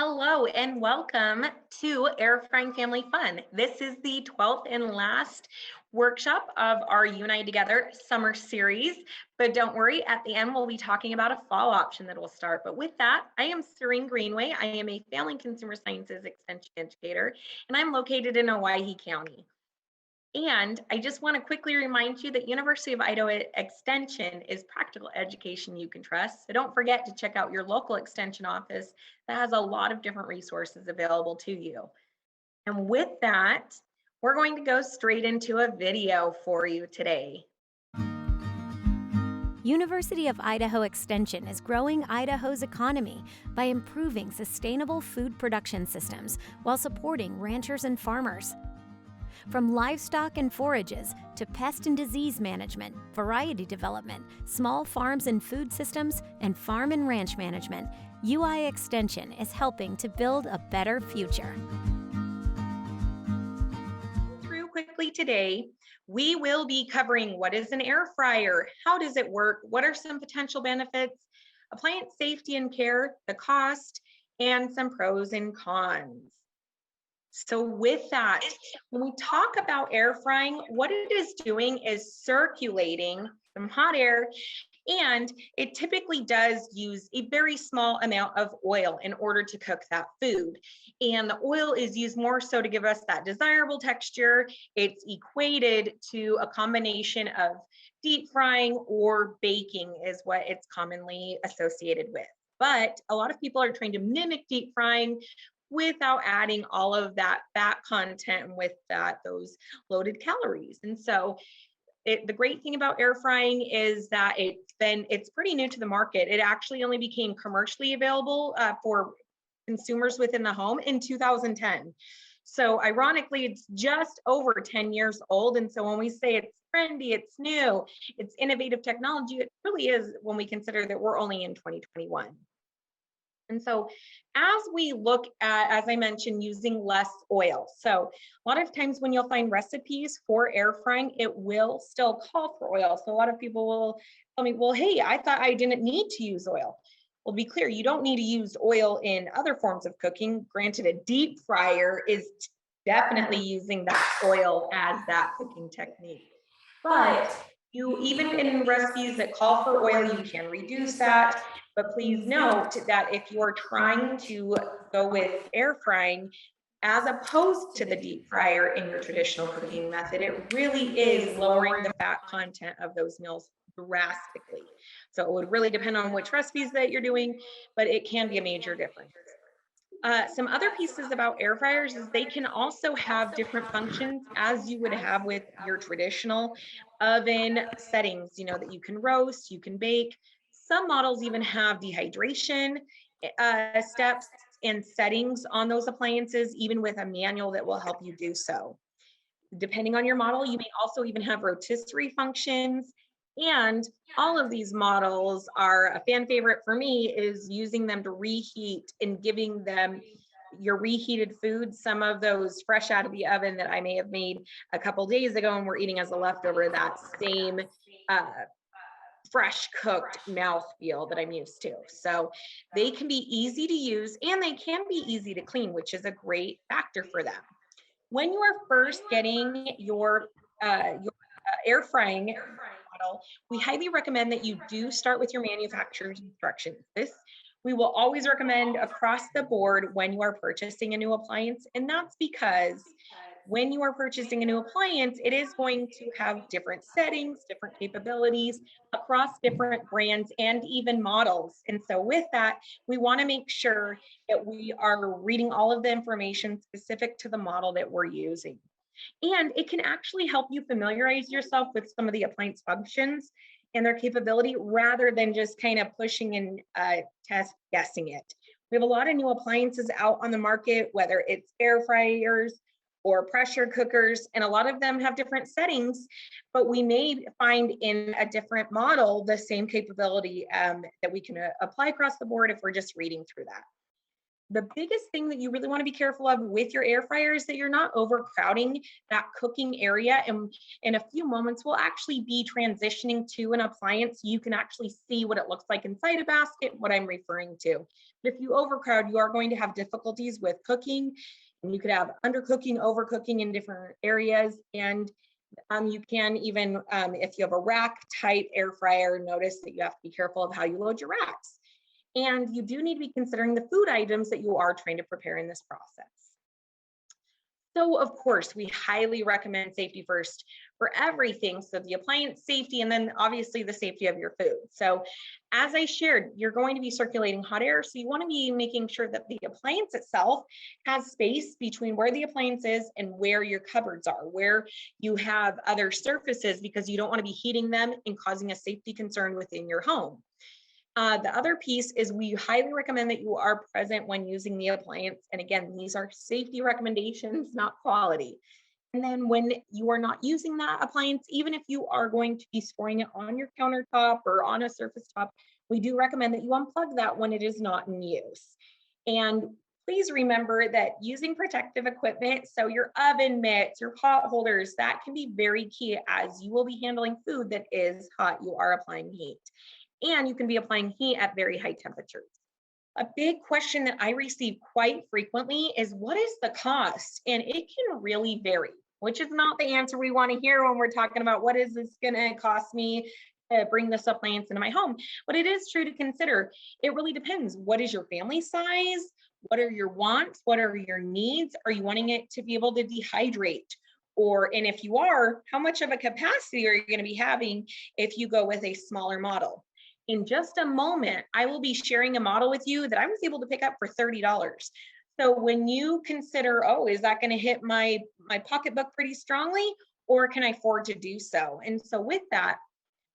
Hello and welcome to Air Frying Family Fun. This is the 12th and last workshop of our Unite Together summer series. But don't worry, at the end, we'll be talking about a fall option that will start. But with that, I am Serene Greenway. I am a Family and Consumer Sciences Extension Educator, and I'm located in Owyhee County. And I just want to quickly remind you that University of Idaho Extension is practical education you can trust. So don't forget to check out your local extension office that has a lot of different resources available to you. And with that, we're going to go straight into a video for you today. University of Idaho Extension is growing Idaho's economy by improving sustainable food production systems while supporting ranchers and farmers. From livestock and forages to pest and disease management, variety development, small farms and food systems, and farm and ranch management, UI Extension is helping to build a better future. Through quickly today, we will be covering what is an air fryer, how does it work, what are some potential benefits, appliance safety and care, the cost, and some pros and cons. So with that, when we talk about air frying, what it is doing is circulating some hot air, and it typically does use a very small amount of oil in order to cook that food. And the oil is used more so to give us that desirable texture. It's equated to a combination of deep frying or baking is what it's commonly associated with. But a lot of people are trying to mimic deep frying without adding all of that fat content and with that those loaded calories. And so the great thing about air frying is that it's pretty new to the market. It actually only became commercially available for consumers within the home in 2010. So ironically, it's just over 10 years old. And so when we say it's trendy, it's new, it's innovative technology, it really is when we consider that we're only in 2021. And so as we look at, as I mentioned, using less oil. So a lot of times when you'll find recipes for air frying, it will still call for oil. So a lot of people will tell me, well, hey, I thought I didn't need to use oil. Well, be clear, you don't need to use oil in other forms of cooking. Granted, a deep fryer is definitely using that oil as that cooking technique. But you, even in recipes that call for oil, you can reduce that. But please note that if you're trying to go with air frying, as opposed to the deep fryer in your traditional cooking method, it really is lowering the fat content of those meals drastically. So it would really depend on which recipes that you're doing, but it can be a major difference. Some other pieces about air fryers is they can also have different functions as you would have with your traditional oven settings, that you can roast, you can bake. Some models even have dehydration steps and settings on those appliances, even with a manual that will help you do so. Depending on your model, you may also even have rotisserie functions. And all of these models are a fan favorite for me is using them to reheat and giving them your reheated food, some of those fresh out of the oven that I may have made a couple days ago and we're eating as a leftover, that same fresh cooked mouthfeel that I'm used to. So they can be easy to use and they can be easy to clean, which is a great factor for them. When you are first getting your air frying model, we highly recommend that you do start with your manufacturer's instructions. This we will always recommend across the board when you are purchasing a new appliance. And that's because when you are purchasing a new appliance, it is going to have different settings, different capabilities across different brands and even models. And so with that, we want to make sure that we are reading all of the information specific to the model that we're using. And it can actually help you familiarize yourself with some of the appliance functions and their capability rather than just kind of pushing and test guessing it. We have a lot of new appliances out on the market, whether it's air fryers or pressure cookers, and a lot of them have different settings, but we may find in a different model the same capability that we can apply across the board if we're just reading through that. The biggest thing that you really want to be careful of with your air fryer is that you're not overcrowding that cooking area. And in a few moments, we'll actually be transitioning to an appliance. You can actually see what it looks like inside a basket, what I'm referring to. But if you overcrowd, you are going to have difficulties with cooking, and you could have undercooking, overcooking in different areas. And you can even, if you have a rack type air fryer, notice that you have to be careful of how you load your racks. And you do need to be considering the food items that you are trying to prepare in this process. So of course, we highly recommend safety first for everything. So the appliance safety, and then obviously the safety of your food. So as I shared, you're going to be circulating hot air. So you want to be making sure that the appliance itself has space between where the appliance is and where your cupboards are, where you have other surfaces, because you don't want to be heating them and causing a safety concern within your home. The other piece is we highly recommend that you are present when using the appliance. And again, these are safety recommendations, not quality. And then when you are not using that appliance, even if you are going to be storing it on your countertop or on a surface top, we do recommend that you unplug that when it is not in use. And please remember that using protective equipment, so your oven mitts, your pot holders, that can be very key as you will be handling food that is hot. You are applying heat. And you can be applying heat at very high temperatures. A big question that I receive quite frequently is, what is the cost? And it can really vary, which is not the answer we want to hear when we're talking about what is this going to cost me to bring this appliance into my home. But it is true to consider. It really depends. What is your family size? What are your wants? What are your needs? Are you wanting it to be able to dehydrate? And if you are, how much of a capacity are you going to be having if you go with a smaller model? In just a moment, I will be sharing a model with you that I was able to pick up for $30. So when you consider, oh, is that going to hit my pocketbook pretty strongly, or can I afford to do so? And so with that,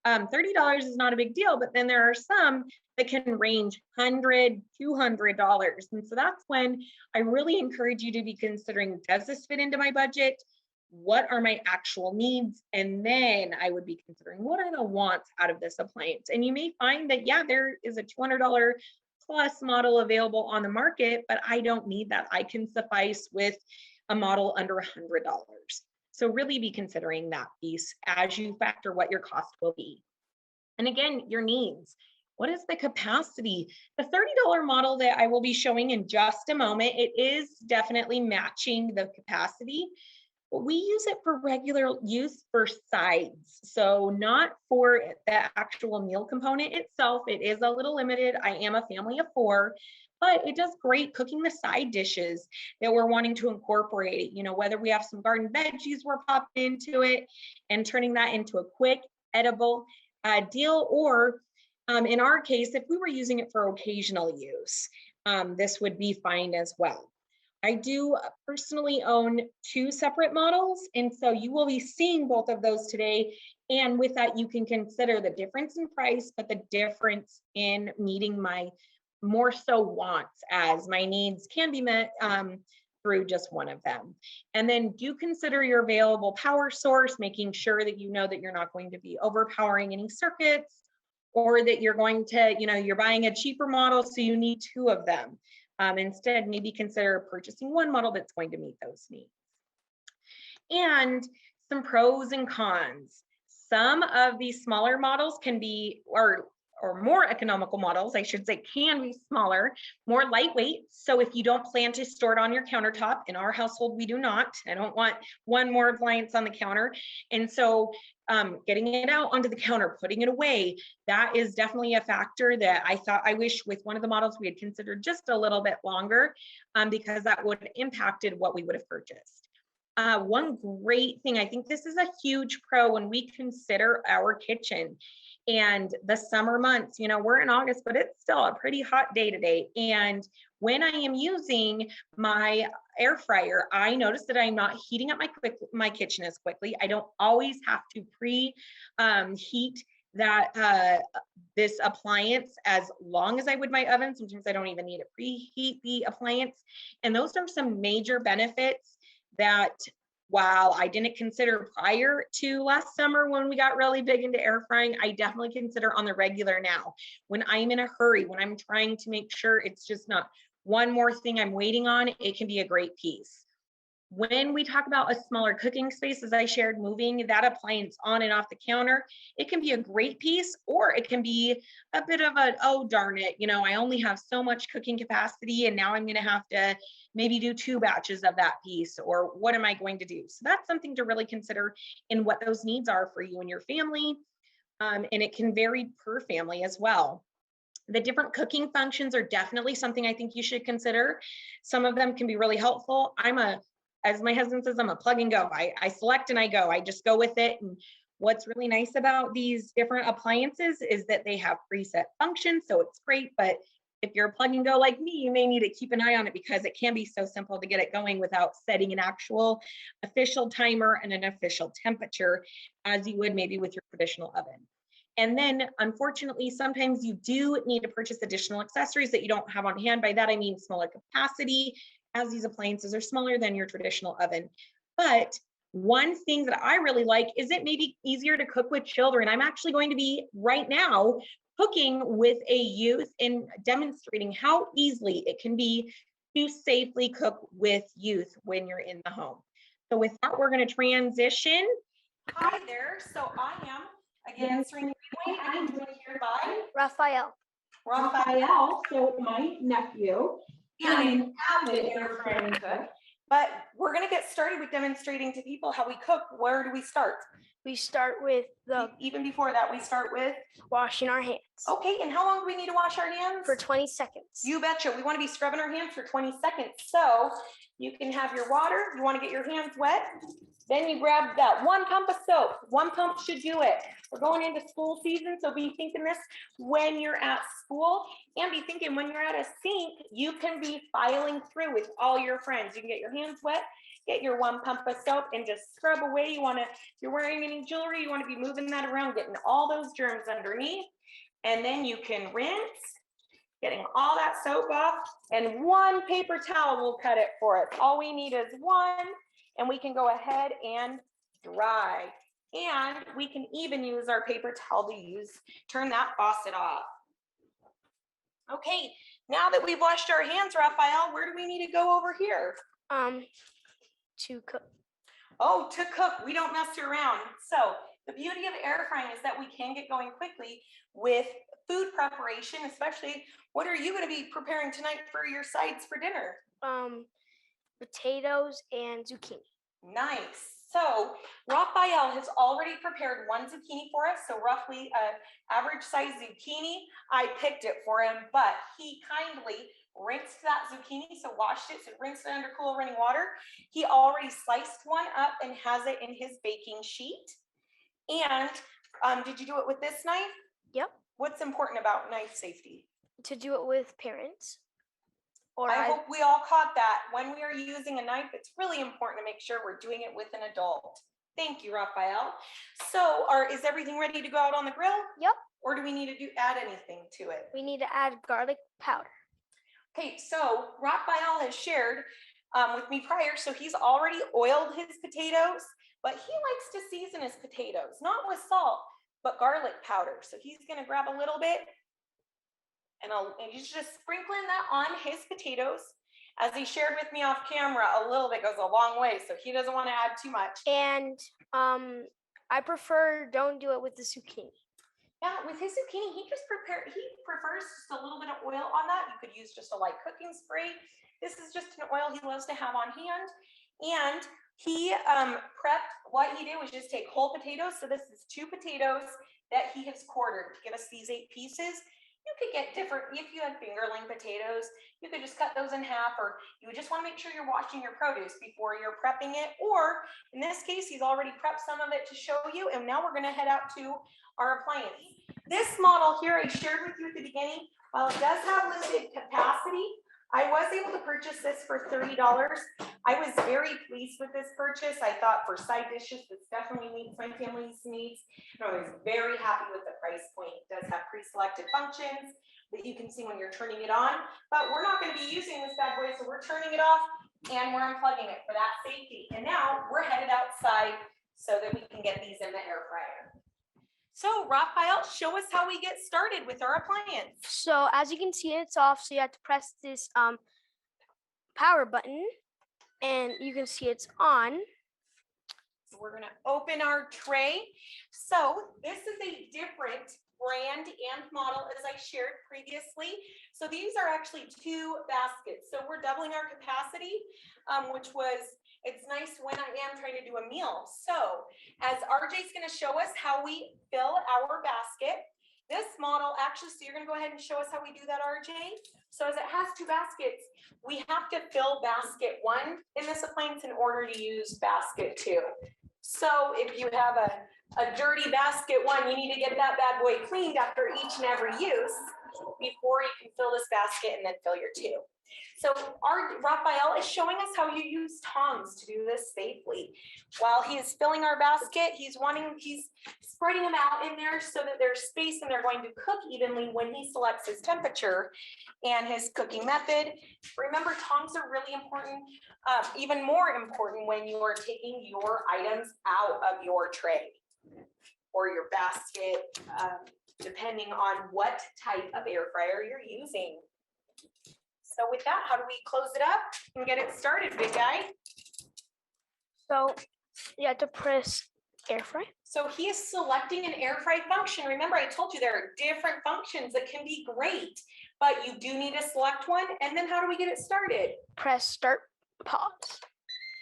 $30 is not a big deal, but then there are some that can range $100, $200. And so that's when I really encourage you to be considering, does this fit into my budget? What are my actual needs? And then I would be considering, what are the wants out of this appliance? And you may find that, yeah, there is a $200 plus model available on the market, but I don't need that. I can suffice with a model under $100. So really be considering that piece as you factor what your cost will be. And again, your needs. What is the capacity? The $30 model that I will be showing in just a moment, it is definitely matching the capacity. But we use it for regular use for sides. So not for the actual meal component itself. It is a little limited. I am a family of 4, but it does great cooking the side dishes that we're wanting to incorporate. You know, whether we have some garden veggies we're popping into it and turning that into a quick edible deal, or in our case, if we were using it for occasional use, this would be fine as well. I do personally own 2 separate models, and so you will be seeing both of those today. And with that, you can consider the difference in price, but the difference in meeting my more so wants, as my needs can be met through just one of them. And then do consider your available power source, making sure that you know that you're not going to be overpowering any circuits, or that you're going to, you're buying a cheaper model, so you need 2 of them. Instead, maybe consider purchasing one model that's going to meet those needs. And some pros and cons. Some of these smaller models can be, or more economical models, I should say, can be smaller, more lightweight. So if you don't plan to store it on your countertop, in our household, we do not. I don't want one more appliance on the counter. And so getting it out onto the counter, putting it away, that is definitely a factor that I wish with one of the models we had considered just a little bit longer, because that would have impacted what we would have purchased. One great thing, I think this is a huge pro when we consider our kitchen and the summer months. We're in August, but it's still a pretty hot day today. And when I am using my air fryer, I notice that I'm not heating up my kitchen as quickly. I don't always have to heat that this appliance as long as I would my oven. Sometimes I don't even need to preheat the appliance. And those are some major benefits that, while I didn't consider prior to last summer when we got really big into air frying, I definitely consider on the regular now. When I'm in a hurry, when I'm trying to make sure it's just not one more thing I'm waiting on, it can be a great piece. When we talk about a smaller cooking space, as I shared, moving that appliance on and off the counter, it can be a great piece, or it can be a bit of a, oh, darn it, I only have so much cooking capacity and now I'm going to have to maybe do 2 batches of that piece, or what am I going to do? So that's something to really consider in what those needs are for you and your family. And it can vary per family as well. The different cooking functions are definitely something I think you should consider. Some of them can be really helpful. As my husband says, I'm a plug and go. I select and I go. I just go with it. And what's really nice about these different appliances is that they have preset functions. So it's great. But if you're a plug and go like me, you may need to keep an eye on it because it can be so simple to get it going without setting an actual official timer and an official temperature as you would maybe with your traditional oven. And then, unfortunately, sometimes you do need to purchase additional accessories that you don't have on hand. By that, I mean smaller capacity, as these appliances are smaller than your traditional oven. But one thing that I really like is it may be easier to cook with children. I'm actually going to be right now cooking with a youth and demonstrating how easily it can be to safely cook with youth when you're in the home. So with that, we're going to transition. Hi there. So I am again, I'm joined here by Raphael. Raphael, so my nephew, and an avid air frying cook. But we're going to get started with demonstrating to people how we cook. Where do we start? We start with Even before that, we start with washing our hands. Okay, and how long do we need to wash our hands? For 20 seconds. You betcha. We want to be scrubbing our hands for 20 seconds. So you can have your water. You want to get your hands wet. Then you grab that 1 pump of soap. 1 pump should do it. We're going into school season, so be thinking this when you're at school, and be thinking when you're at a sink, you can be filing through with all your friends. You can get your hands wet, get your 1 pump of soap, and just scrub away. If you're wearing any jewelry, you want to be moving that around, getting all those germs underneath. And then you can rinse, getting all that soap off, and 1 paper towel will cut it for us. All we need is 1. And we can go ahead and dry. And we can even use our paper towel to turn that faucet off. Okay, now that we've washed our hands, Raphael, where do we need to go over here? To cook. Oh, to cook. We don't mess around. So the beauty of air frying is that we can get going quickly with food preparation, especially what are you going to be preparing tonight for your sides for dinner? Potatoes and zucchini. Nice. So Raphael has already prepared 1 zucchini for us. So roughly an average size zucchini. I picked it for him, but he kindly rinsed that zucchini. So washed it, so rinsed it under cool running water. He already sliced 1 up and has it in his baking sheet. And did you do it with this knife? Yep. What's important about knife safety? To do it with parents. I hope we all caught that. When we are using a knife, it's really important to make sure we're doing it with an adult. Thank you, Raphael. So is everything ready to go out on the grill? Yep. Or do we need to add anything to it? We need to add garlic powder. Okay, so Raphael has shared with me prior, so he's already oiled his potatoes, but he likes to season his potatoes, not with salt, but garlic powder. So he's gonna grab a little bit and he's just sprinkling that on his potatoes. As he shared with me off camera, a little bit goes a long way, so he doesn't want to add too much. And I don't do it with the zucchini. Yeah, with his zucchini, he prefers just a little bit of oil on that. You could use just a light cooking spray. This is just an oil he loves to have on hand. And he prepped, what he did was just take whole potatoes. So this is 2 potatoes that he has quartered to give us these 8 pieces. You could get different, if you had fingerling potatoes, you could just cut those in half, or you would just want to make sure you're washing your produce before you're prepping it. Or in this case, he's already prepped some of it to show you. And now we're going to head out to our appliance. This model here I shared with you at the beginning, while it does have limited capacity, I was able to purchase this for $30. I was very pleased with this purchase. I thought for side dishes, this definitely meets my family's needs. And I was very happy with the price point. It does have pre-selected functions that you can see when you're turning it on, but we're not going to be using this bad boy, so we're turning it off and we're unplugging it for that safety. And now we're headed outside so that we can get these in the air fryer. So Raphael, show us how we get started with our appliance. So as you can see, it's off. So you have to press this power button, and you can see it's on. So we're gonna open our tray. So this is a different brand and model as I shared previously. So these are actually 2 baskets. So we're doubling our capacity, it's nice when I am trying to do a meal. So as RJ's gonna show us how we fill our basket, this model actually, so you're gonna go ahead and show us how we do that, RJ? So as it has 2 baskets, we have to fill basket 1 in this appliance in order to use basket 2. So if you have a dirty basket 1, you need to get that bad boy cleaned after each and every use before you can fill this basket and then fill your 2. So our Raphael is showing us how you use tongs to do this safely. While he's filling our basket, he's spreading them out in there so that there's space and they're going to cook evenly when he selects his temperature and his cooking method. Remember, tongs are really important, even more important when you are taking your items out of your tray or your basket, depending on what type of air fryer you're using. So with that, how do we close it up and get it started, big guy? So you have to press air fry. So he is selecting an air fry function. Remember, I told you there are different functions that can be great, but you do need to select one. And then how do we get it started? Press start, pause.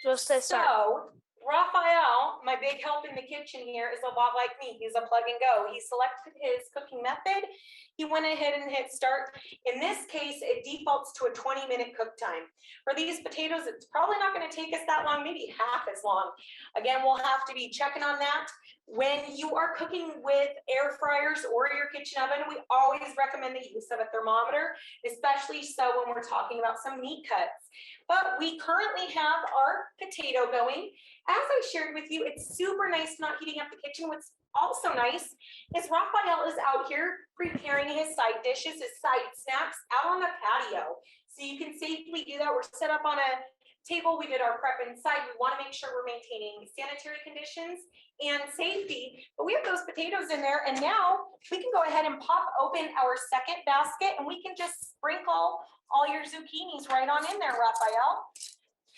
Just to start. So Raphael, my big help in the kitchen here, is a lot like me. He's a plug and go. He selected his cooking method. He went ahead and hit start. In this case, it defaults to a 20-minute cook time. For these potatoes, it's probably not going to take us that long, maybe half as long. Again, we'll have to be checking on that. When you are cooking with air fryers or your kitchen oven, we always recommend the use of a thermometer, especially so when we're talking about some meat cuts. But we currently have our potato going. As I shared with you, it's super nice not heating up the kitchen. What's also nice is Raphael is out here preparing his side dishes, his side snacks out on the patio. So you can safely do that. We're set up on a table. We did our prep inside. We want to make sure we're maintaining sanitary conditions and safety. But we have those potatoes in there, and now we can go ahead and pop open our second basket, and we can just sprinkle all your zucchinis right on in there, Raphael.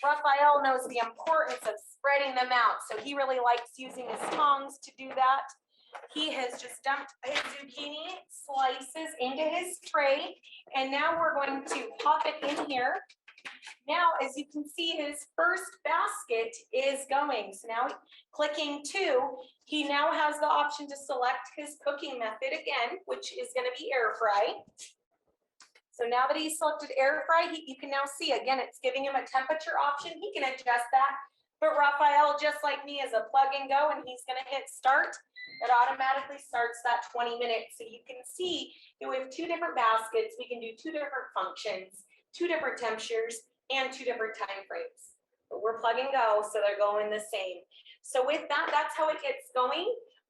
Raphael knows the importance of spreading them out, so he really likes using his tongs to do that. He has just dumped his zucchini slices into his tray, and now we're going to pop it in here. Now, as you can see, his first basket is going. So now clicking 2, he now has the option to select his cooking method again, which is going to be air fry. So now that he's selected air fry, you can now see, again, it's giving him a temperature option. He can adjust that. But Raphael, just like me, is a plug and go, and he's going to hit start. It automatically starts that 20 minutes. So you can see we have 2 different baskets. We can do 2 different functions, 2 different temperatures, and 2 different time frames. But we're plug and go, so they're going the same. So with that, that's how it gets going.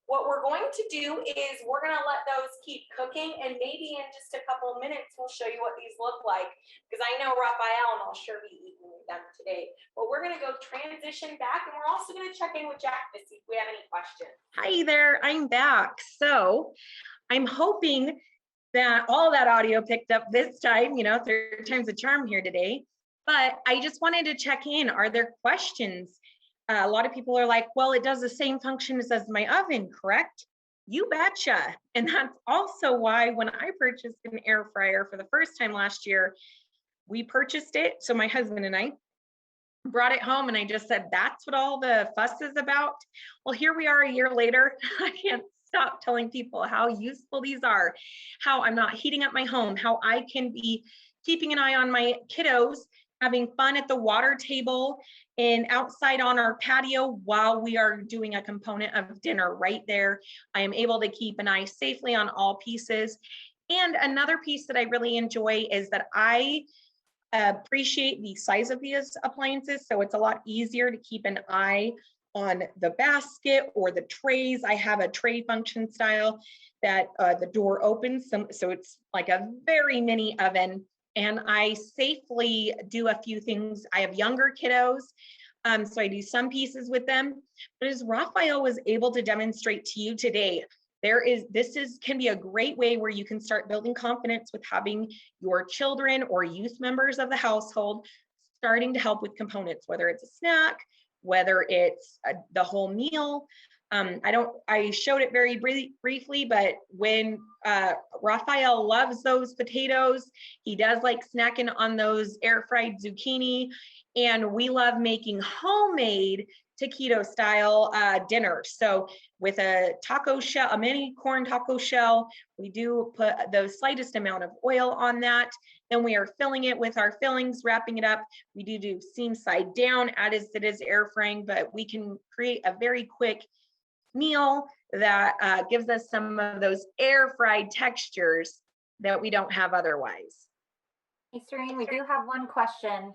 What we're going to do is we're going to let those keep cooking, and maybe in just a couple of minutes, we'll show you what these look like, because I know Raphael and I'll sure be eating them today. But we're going to go transition back, and we're also going to check in with Jack to see if we have any questions. Hi there, I'm back. So I'm hoping that all that audio picked up this time, 3rd time's a charm here today. But I just wanted to check in. Are there questions? A lot of people are like, well, it does the same functions as my oven, correct? You betcha. And that's also why when I purchased an air fryer for the first time last year, we purchased it. So my husband and I brought it home, and I just said, that's what all the fuss is about. Well, here we are a year later. I can't stop telling people how useful these are, how I'm not heating up my home, how I can be keeping an eye on my kiddos, having fun at the water table and outside on our patio while we are doing a component of dinner right there. I am able to keep an eye safely on all pieces. And another piece that I really enjoy is that I appreciate the size of these appliances. So it's a lot easier to keep an eye on the basket or the trays. I have a tray function style that the door opens. So it's like a very mini oven. And I safely do a few things. I have younger kiddos, so I do some pieces with them. But as Raphael was able to demonstrate to you today, can be a great way where you can start building confidence with having your children or youth members of the household starting to help with components, whether it's a snack, whether it's the whole meal. I showed it very briefly, but when Raphael loves those potatoes, he does like snacking on those air fried zucchini, and we love making homemade taquito style dinner. So with a taco shell, a mini corn taco shell, we do put the slightest amount of oil on that. Then we are filling it with our fillings, wrapping it up. We do seam side down as it is air frying, but we can create a very quick meal that gives us some of those air fried textures that we don't have otherwise. Hey, Serene, we do have one question.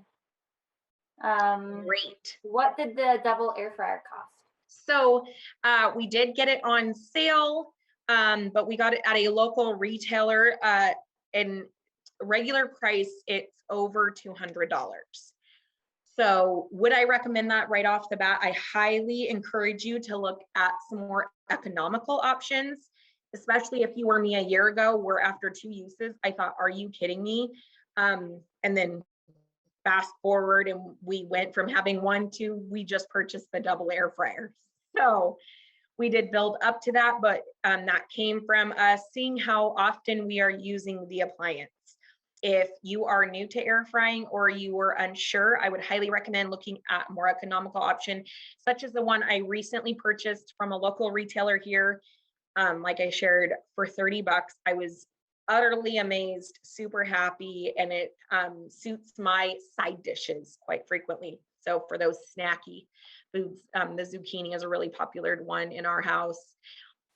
Great. What did the double air fryer cost? So we did get it on sale, but we got it at a local retailer. And regular price, it's over $200. So would I recommend that right off the bat? I highly encourage you to look at some more economical options, especially if you were me a year ago, where after 2 uses, I thought, are you kidding me? And then fast forward and we went from having 1 to we just purchased the double air fryer. So we did build up to that, but that came from us seeing how often we are using the appliance. If you are new to air frying or you were unsure, I would highly recommend looking at a more economical option, such as the one I recently purchased from a local retailer here. Like I shared, for 30 bucks, I was utterly amazed, super happy, and it suits my side dishes quite frequently. So for those snacky foods, the zucchini is a really popular one in our house,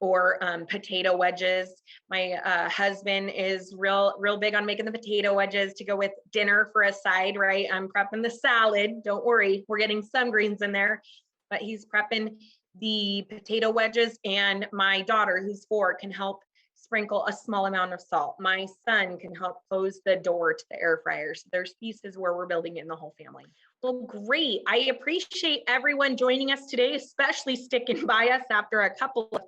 or potato wedges. My husband is real big on making the potato wedges to go with dinner for a side, right? I'm prepping the salad. Don't worry, we're getting some greens in there, but he's prepping the potato wedges, and my daughter, who's 4, can help sprinkle a small amount of salt. My son can help close the door to the air fryer. So there's pieces where we're building it in the whole family. Well, great. I appreciate everyone joining us today, especially sticking by us after a couple of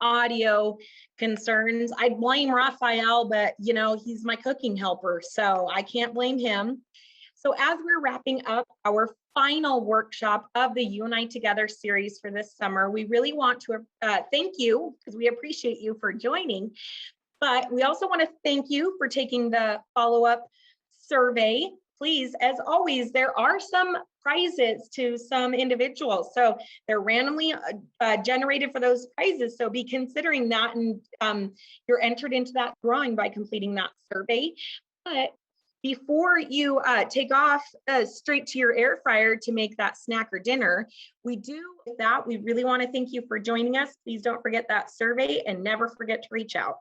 audio concerns. I blame Raphael, but you know, he's my cooking helper, so I can't blame him. So as we're wrapping up our final workshop of the Unite Together series for this summer, we really want to thank you, because we appreciate you for joining, but we also want to thank you for taking the follow-up survey. Please, as always, there are some prizes to some individuals. So they're randomly generated for those prizes. So be considering that, and you're entered into that drawing by completing that survey. But before you take off straight to your air fryer to make that snack or dinner, we really want to thank you for joining us. Please don't forget that survey and never forget to reach out.